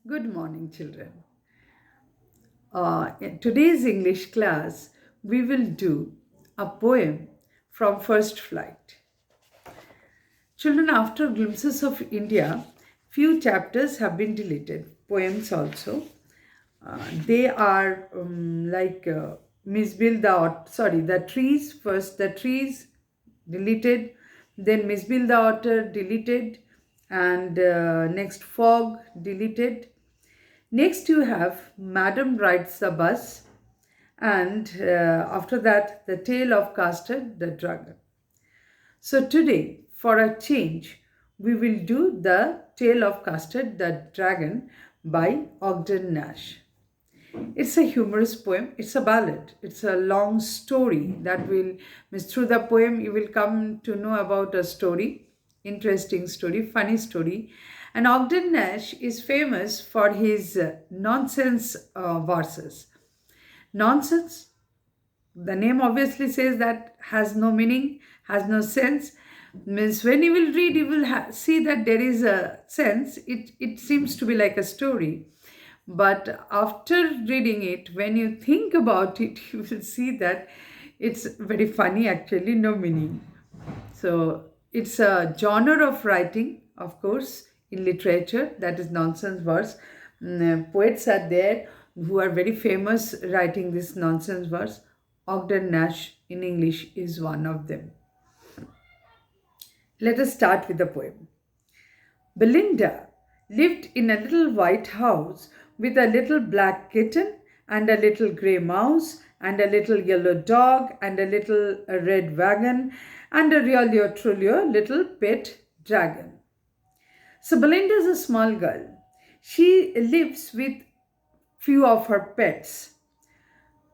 Good morning, children. In today's English class, we will do a poem from First Flight. Children, after glimpses of India, few chapters have been deleted, poems also. They are Misbil the trees, first the trees deleted, then Misbil the otter deleted, and next fog deleted. Next, you have Madam Rides the Bus, and after that, The Tale of Custard the Dragon. So, today, for a change, we will do The Tale of Custard the Dragon by Ogden Nash. It's a humorous poem, it's a ballad, it's a long story that will, through the poem, you will come to know about a story, interesting story, funny story. And Ogden Nash is famous for his nonsense verses. Nonsense, the name obviously says that has no meaning, has no sense. Means when you will read, you will see that there is a sense. It seems to be like a story. But after reading it, when you think about it, you will see that it's very funny actually, no meaning. So it's a genre of writing, of course, in literature, that is nonsense verse. Poets are there who are very famous writing this nonsense verse. Ogden Nash in English is one of them. Let us start with the poem. Belinda lived in a little white house with a little black kitten and a little grey mouse and a little yellow dog and a little red wagon and a really or truly little pet dragon. So Belinda is a small girl. She lives with few of her pets.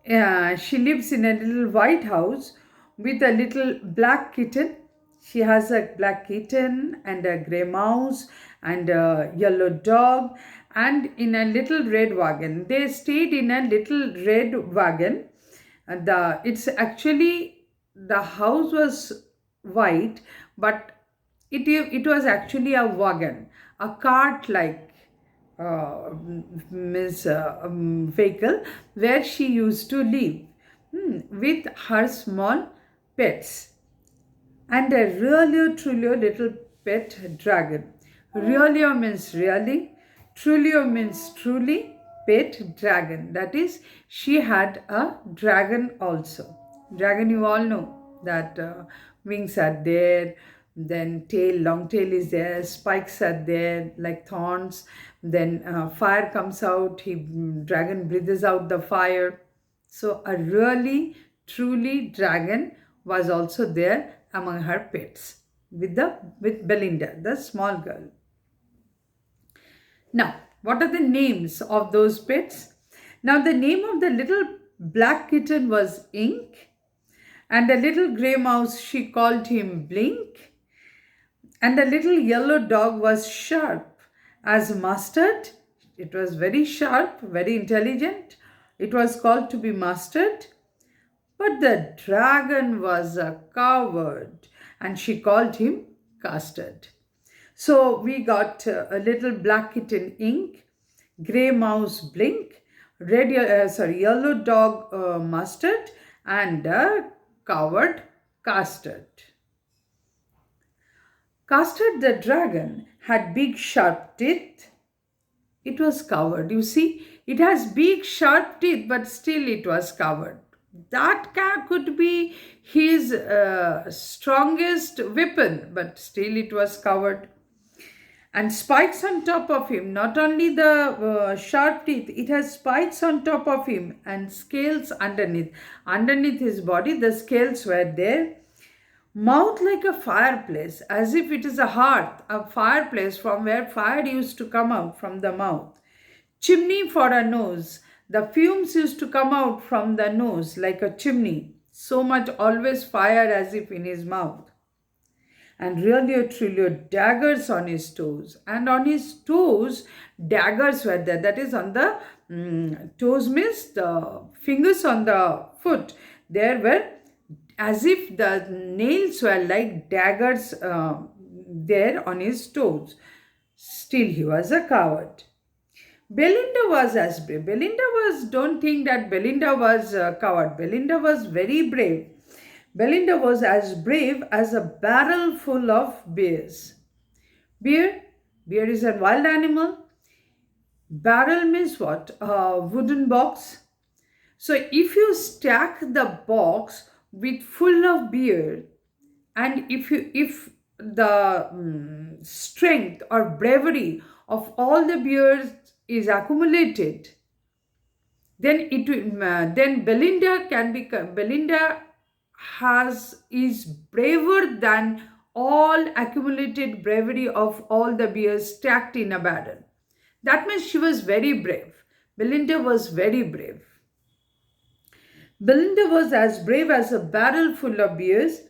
She lives in a little white house with a little black kitten. She has a black kitten and a grey mouse and a yellow dog and in a little red wagon. They stayed in a little red wagon. The house was white, but it was actually a wagon, a cart like vehicle where she used to live with her small pets and a really truly little pet dragon. Really means really, truly means truly, pet dragon. That is, she had a dragon also. Dragon, you all know that wings are there, then tail, long tail is there, spikes are there like thorns, then fire comes out, dragon breathes out the fire. So a really truly dragon was also there among her pets with Belinda, the small girl. Now, what are the names of those pets? Now, the name of the little black kitten was Ink, and the little grey mouse, she called him Blink, and the little yellow dog was Sharp as Mustard. It was very sharp, very intelligent. It was called to be Mustard. But the dragon was a coward, and she called him Custard. So we got a little black kitten Ink, grey mouse Blink, yellow dog Mustard, and a coward Custard. Custard the dragon had big sharp teeth. It was covered. You see, it has big sharp teeth, but still it was covered. That could be his strongest weapon, but still it was covered. And spikes on top of him, not only the sharp teeth, it has spikes on top of him and scales underneath. Underneath his body, the scales were there. Mouth like a fireplace, as if it is a hearth, a fireplace from where fire used to come out from the mouth. Chimney for a nose. The fumes used to come out from the nose like a chimney. So much always fire as if in his mouth. And really truly daggers on his toes. And on his toes, daggers were there. That is on the toes means the fingers on the foot. There were as if the nails were like daggers there on his toes. Still he was a coward. Belinda was as brave. Don't think that Belinda was coward. Belinda was very brave. Belinda was as brave as a barrel full of bears. Bear? Bear is a wild animal. Barrel means what? A wooden box. So if you stack the box with full of beer, and if the strength or bravery of all the beers is accumulated, then then Belinda has is braver than all accumulated bravery of all the beers stacked in a barrel. That means she was very brave. Belinda was very brave. Belinda was as brave as a barrel full of beers,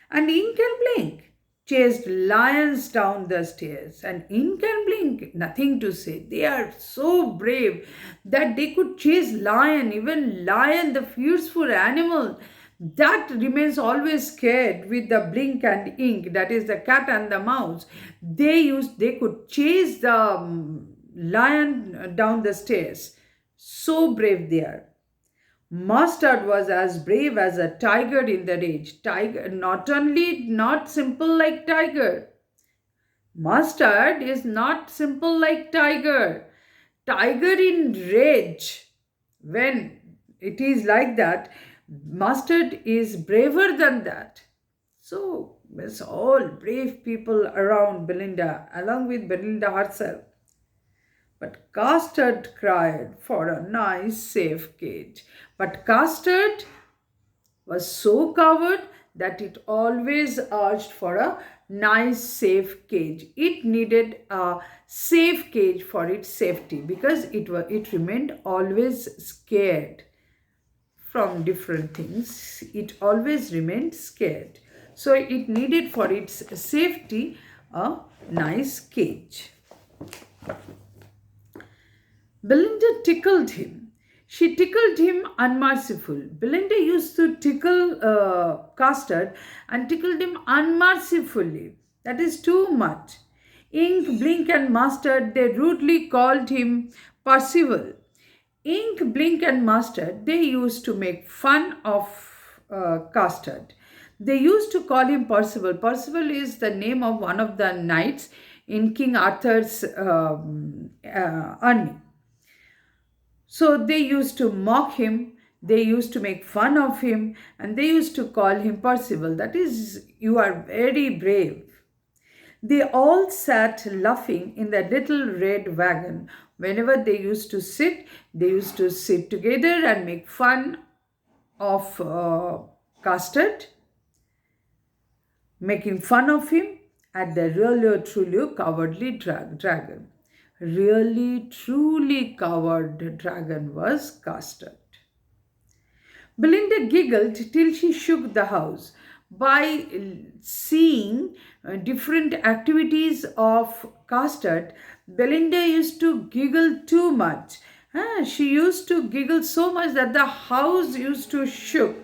and in can blink chased lions down the stairs. And in can blink, nothing to say. They are so brave that they could chase lion, even lion, the fearful animal that remains always scared with the blink and ink, that is the cat and the mouse. They could chase the lion down the stairs. So brave they are. Mustard was as brave as a tiger in the rage. Tiger, not simple like tiger. Mustard is not simple like tiger. Tiger in rage. When it is like that, Mustard is braver than that. So, it's all brave people around Belinda, along with Belinda herself. But Custard cried for a nice, safe cage. But Custard was so covered that it always urged for a nice, safe cage. It needed a safe cage for its safety because it remained always scared from different things. It always remained scared. So it needed for its safety a nice cage. Belinda tickled him. She tickled him unmerciful. Belinda used to tickle Custard and tickled him unmercifully. That is too much. Ink, Blink and Mustard, they rudely called him Percival. Ink, Blink and Mustard, they used to make fun of Custard. They used to call him Percival. Percival is the name of one of the knights in King Arthur's army. So they used to mock him, they used to make fun of him, and they used to call him Percival. That is, you are very brave. They all sat laughing in the little red wagon. Whenever they used to sit together and make fun of Custard, making fun of him at the really or truly cowardly dragon. Really, truly coward dragon was Custard. Belinda giggled till she shook the house. By seeing different activities of Custard, Belinda used to giggle too much. She used to giggle so much that the house used to shook.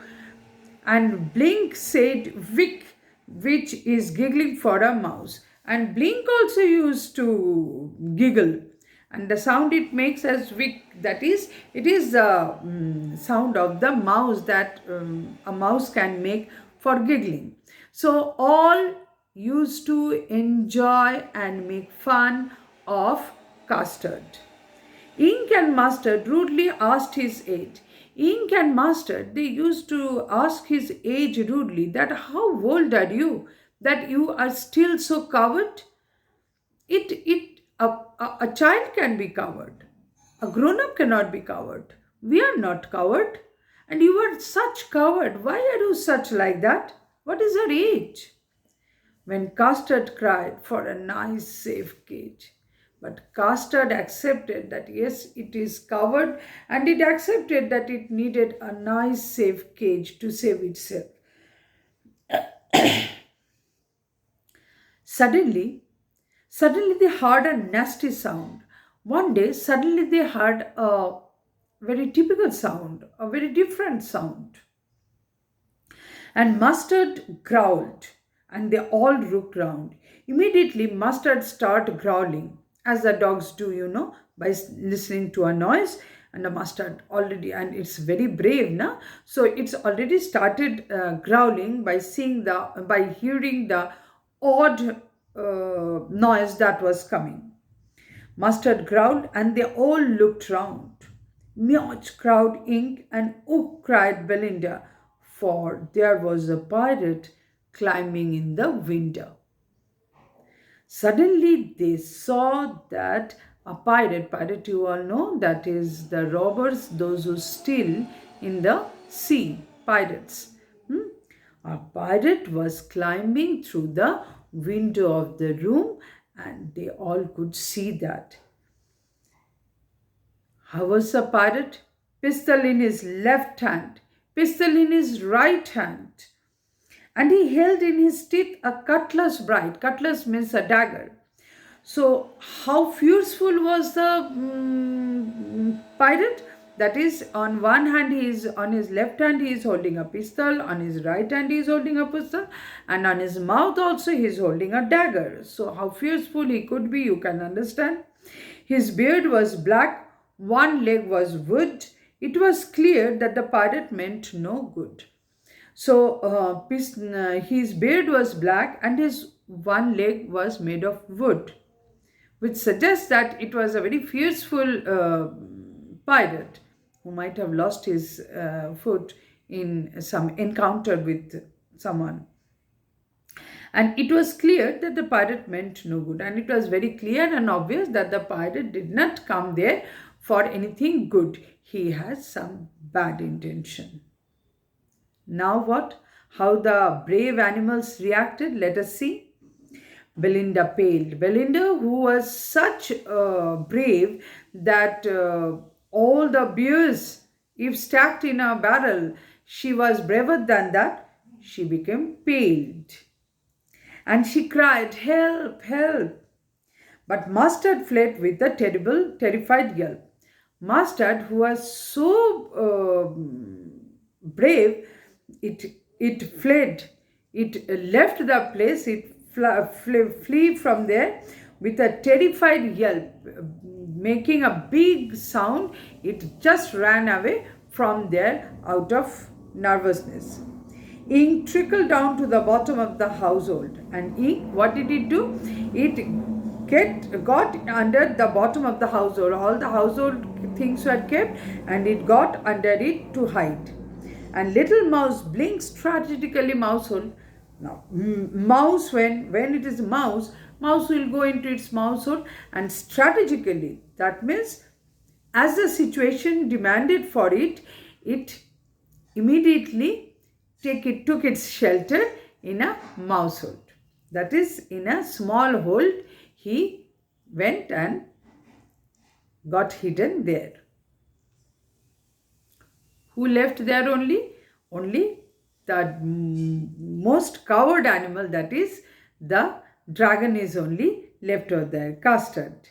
And Blink said, "Vic," which is giggling for a mouse. And Blink also used to giggle. And the sound it makes as Vic, that is, it is the sound of the mouse that a mouse can make for giggling. So all used to enjoy and make fun of Custard. Ink and Mustard rudely asked his age. Ink and Mustard, they used to ask his age rudely, that how old are you, that you are still so coward? A child can be coward. A grown-up cannot be coward. We are not coward. And you are such coward. Why are you such like that? What is your age? When Custard cried for a nice safe cage. But Custard accepted that yes, it is covered, and it accepted that it needed a nice safe cage to save itself. Suddenly they heard a nasty sound. One day, suddenly they heard a very typical sound, a very different sound. And Mustard growled, and they all looked round. Immediately, Mustard started growling, as the dogs do, by listening to a noise. And the mustard already, and it's very brave now, so it's already started growling by hearing the odd noise that was coming. Mustard growled, and they all looked round. Mioch cried Ink, and Ook cried Belinda, for there was a pirate climbing in the window. Suddenly they saw that a pirate you all know, that is the robbers, those who steal in the sea, pirates. Hmm? A pirate was climbing through the window of the room, and they all could see that. How was the pirate? Pistol in his left hand, pistol in his right hand, and he held in his teeth a cutlass bright. Cutlass means a dagger. So, how fierceful was the pirate? That is, on one hand, on his left hand he is holding a pistol, on his right hand he is holding a pistol, and on his mouth also he is holding a dagger. So, how fierceful he could be, you can understand. His beard was black, one leg was wood. It was clear that the pirate meant no good. So, his beard was black and his one leg was made of wood, which suggests that it was a very fearful pirate who might have lost his foot in some encounter with someone. And it was clear that the pirate meant no good. And it was very clear and obvious that the pirate did not come there for anything good. He had some bad intention. Now what? How the brave animals reacted? Let us see. Belinda paled. Belinda, who was such brave that all the beers, if stacked in a barrel, she was braver than that, she became paled. And she cried, "Help, help!" But Mustard fled with a terrified yelp. Mustard, who was so brave, it fled. It left the place. It flee from there with a terrified yelp, making a big sound. It just ran away from there out of nervousness. Ink trickled down to the bottom of the household. And Ink, what did it do? It got under the bottom of the household. All the household things were kept, and it got under it to hide. And little mouse blinks strategically mousehole. Now, mouse, when it is mouse will go into its mousehole, and strategically, that means as the situation demanded for it, it immediately took its shelter in a mousehold. That is, in a small hole, he went and got hidden there. Who left there only? Only the most coward animal, that is the dragon, is only left over there, Custard.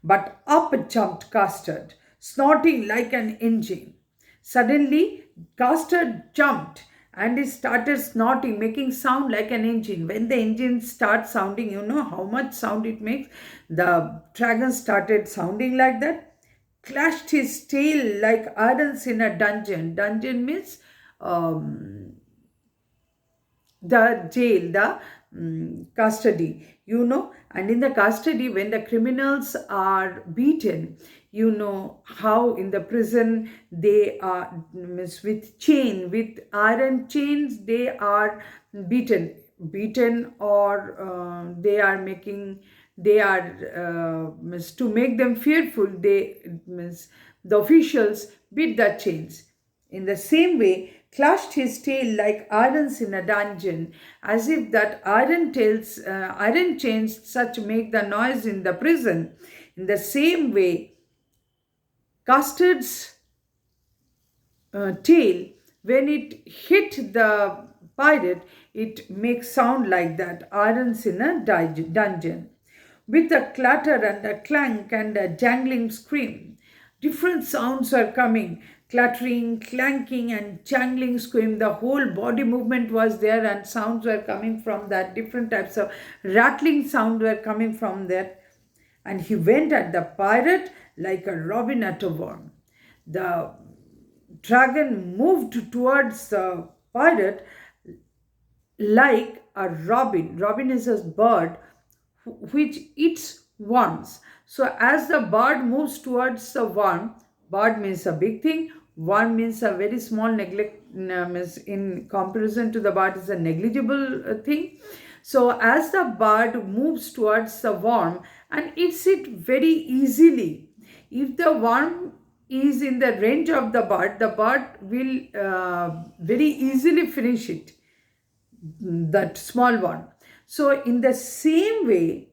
But up jumped Custard, snorting like an engine. Suddenly, Custard jumped and it started snorting, making sound like an engine. When the engine starts sounding, you know how much sound it makes. The dragon started sounding like that. Clashed his tail like irons in a dungeon. Dungeon means the jail, the custody, you know. And in the custody, when the criminals are beaten, you know how in the prison they are with iron chains, they are beaten, or they are to make them fearful, the officials beat the chains. In the same way, clashed his tail like irons in a dungeon, as if that iron chains such make the noise in the prison. In the same way, Custard's tail, when it hit the pirate, it makes sound like that, irons in a dungeon. With a clatter and a clank and a jangling scream, different sounds are coming. Clattering, clanking and jangling scream. The whole body movement was there, and sounds were coming from that. Different types of rattling sound were coming from there. and he went at the pirate like a robin at a worm. The dragon moved towards the pirate like a robin. Robin is a bird which eats worms. So as the bird moves towards the worm, bird means a big thing, worm means a very small means in comparison to the bird is a negligible thing. So as the bird moves towards the worm and eats it very easily, if the worm is in the range of the bird will very easily finish it, that small one. So in the same way,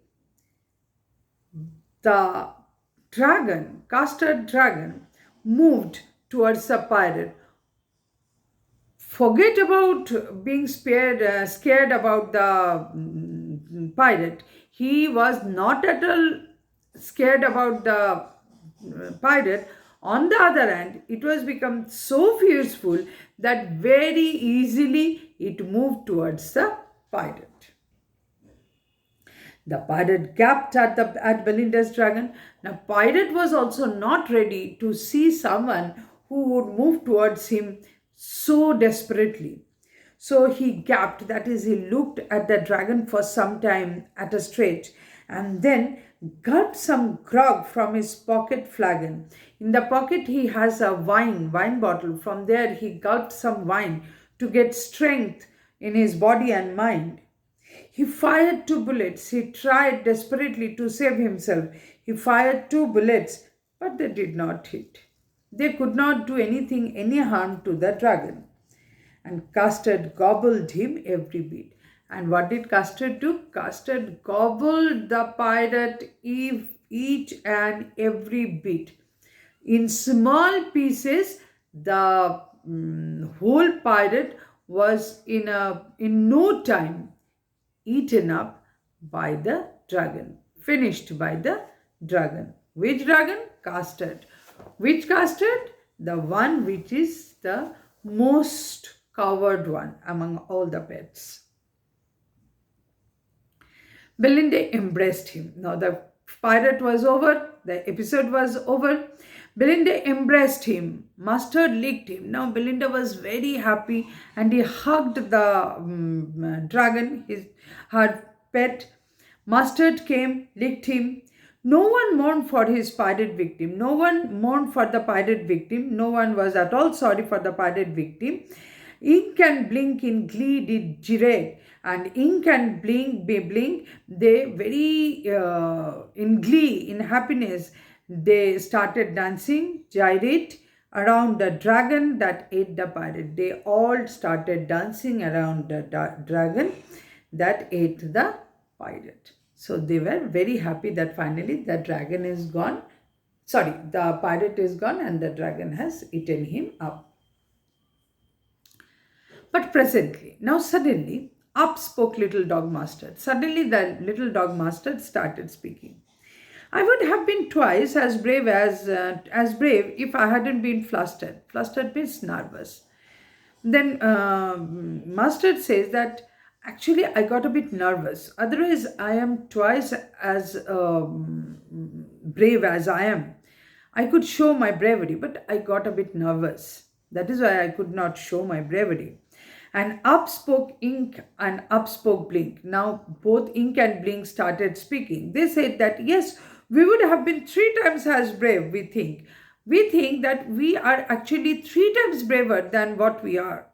the dragon, Custard dragon, moved towards the pirate. Forget about being scared about the pirate. He was not at all scared about the pirate. On the other hand, it was become so fearful that very easily it moved towards the pirate. The pirate gaped at Belinda's dragon. Now, pirate was also not ready to see someone who would move towards him so desperately. So he gaped, that is, he looked at the dragon for some time at a stretch and then gulped some grog from his pocket flagon. In the pocket, he has a wine bottle. From there, he gulped some wine to get strength in his body and mind. He fired 2 bullets. He tried desperately to save himself. He fired 2 bullets, but they did not hit. They could not do any harm to the dragon. And Custard gobbled him every bit. And what did Custard do? Custard gobbled the pirate each and every bit. In small pieces, the whole pirate was in no time eaten up by the dragon, finished by the dragon. Which dragon? Custard. Which Custard? The one which is the most coward one among all the pets. Belinda embraced him. Now the pirate was over, the episode was over. Belinda embraced him. Mustard licked him. Now Belinda was very happy and he hugged the dragon, her pet. Mustard came, licked him. No one mourned for his pirate victim. No one mourned for the pirate victim. No one was at all sorry for the pirate victim. Ink and Blink in glee did gyrate, and Ink and Blink, they very in glee, in happiness, they started dancing, gyrate around the dragon that ate the pirate. They all started dancing around the dragon that ate the pirate. So they were very happy that finally the dragon is gone. Sorry, the pirate is gone and the dragon has eaten him up. But presently, now suddenly, up spoke little dog Mustard. Suddenly the little dog Mustard started speaking. I would have been twice as brave if I hadn't been flustered. Flustered means nervous. Then Mustard says that actually I got a bit nervous. Otherwise, I am twice as brave as I am. I could show my bravery, but I got a bit nervous. That is why I could not show my bravery. And up spoke Ink and up spoke Blink. Now both Ink and Blink started speaking. They said that yes, we would have been 3 times as brave, we think. We think that we are actually 3 times braver than what we are.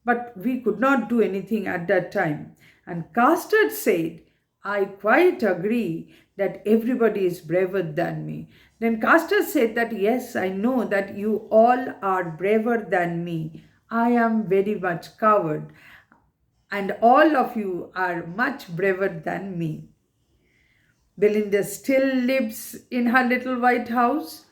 But we could not do anything at that time. And Custard said, I quite agree that everybody is braver than me. Then Custard said that yes, I know that you all are braver than me. I am very much coward. And all of you are much braver than me. Belinda still lives in her little white house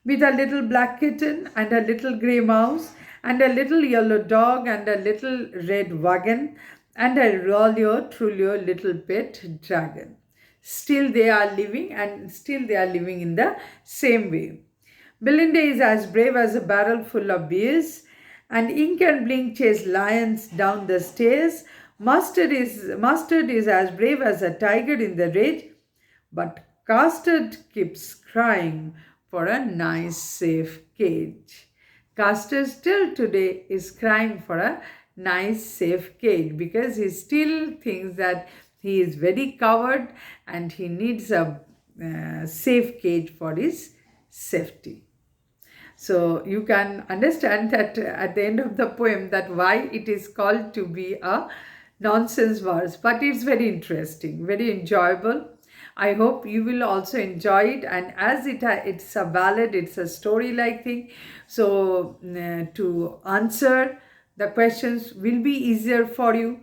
with a little black kitten and a little grey mouse and a little yellow dog and a little red wagon and a truly little pet dragon. Still they are living in the same way. Belinda is as brave as a barrel full of beers, and Ink and Blink chase lions down the stairs. Mustard is as brave as a tiger in the rage, but Custard keeps crying for a nice safe cage. Custard still today is crying for a nice safe cage because he still thinks that he is very covered and he needs a safe cage for his safety. So you can understand that at the end of the poem that why it is called to be a nonsense verse, but it's very interesting, very enjoyable. I hope you will also enjoy it, and as it's a ballad, it's a story like thing, so to answer the questions will be easier for you,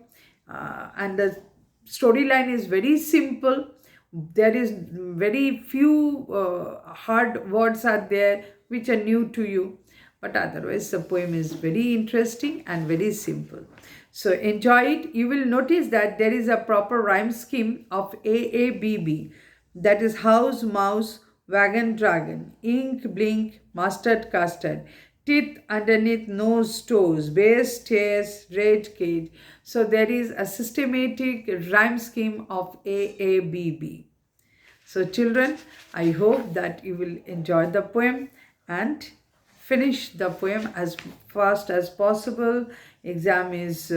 and the storyline is very simple. There is very few hard words are there which are new to you, but otherwise the poem is very interesting and very simple. So enjoy it. You will notice that there is a proper rhyme scheme of AABB, that is house, mouse, wagon, dragon, ink, blink, mustard, custard, teeth underneath, nose, toes, base, stairs, red cage. So there is a systematic rhyme scheme of AABB. So children, I hope that you will enjoy the poem and finish the poem as fast as possible. Exam is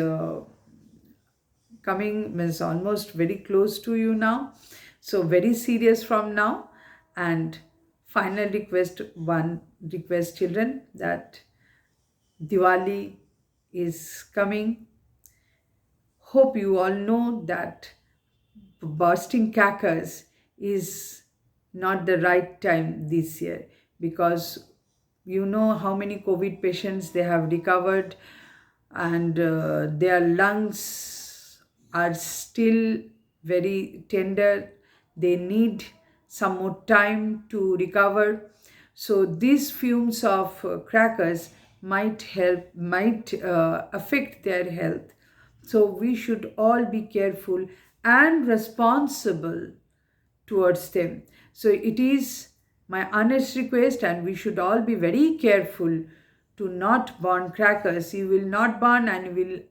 coming, means almost very close to you now. So very serious from now. And final request, one request children, that Diwali is coming. Hope you all know that bursting crackers is not the right time this year, because you know how many COVID patients they have recovered, and their lungs are still very tender. They need some more time to recover. So these fumes of crackers might affect their health. So we should all be careful and responsible towards them. So it is my honest request, and we should all be very careful to not burn crackers. You will not burn, and you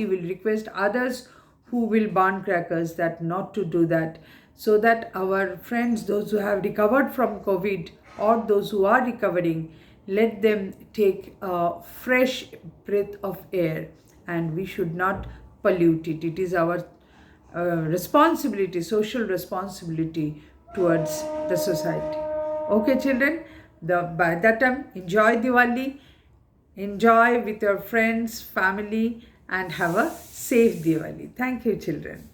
will request others who will burn crackers that not to do that, so that our friends, those who have recovered from COVID or those who are recovering, let them take a fresh breath of air, and we should not pollute it. It is our responsibility, social responsibility towards the society. Okay, children, by that time, enjoy Diwali, enjoy with your friends, family, and have a safe Diwali. Thank you, children.